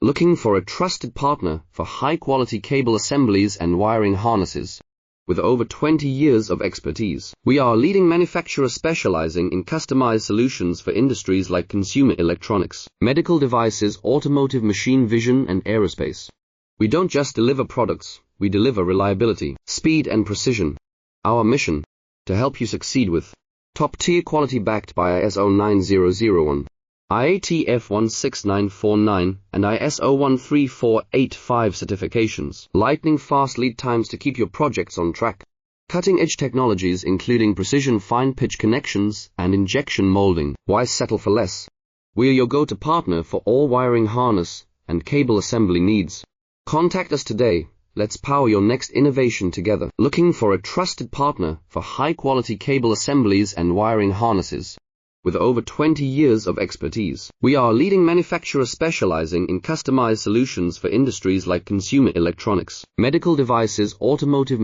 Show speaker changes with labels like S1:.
S1: Looking for a trusted partner for high-quality cable assemblies and wiring harnesses? With over 20 years of expertise, we are a leading manufacturer specializing in customized solutions for industries like consumer electronics, medical devices, automotive, machine vision, and aerospace. We don't just deliver products, we deliver reliability, speed, and precision. Our mission: to help you succeed with top-tier quality backed by ISO 9001, IATF 16949, and ISO 13485 certifications. Lightning-fast lead times to keep your projects on track. Cutting-edge technologies including precision fine-pitch connections and injection molding. Why settle for less? We are your go-to partner for all wiring harness and cable assembly needs. Contact us today. Let's power your next innovation together. Looking for a trusted partner for high-quality cable assemblies and wiring harnesses? With over 20 years of expertise, we are a leading manufacturer specializing in customized solutions for industries like consumer electronics, medical devices, automotive,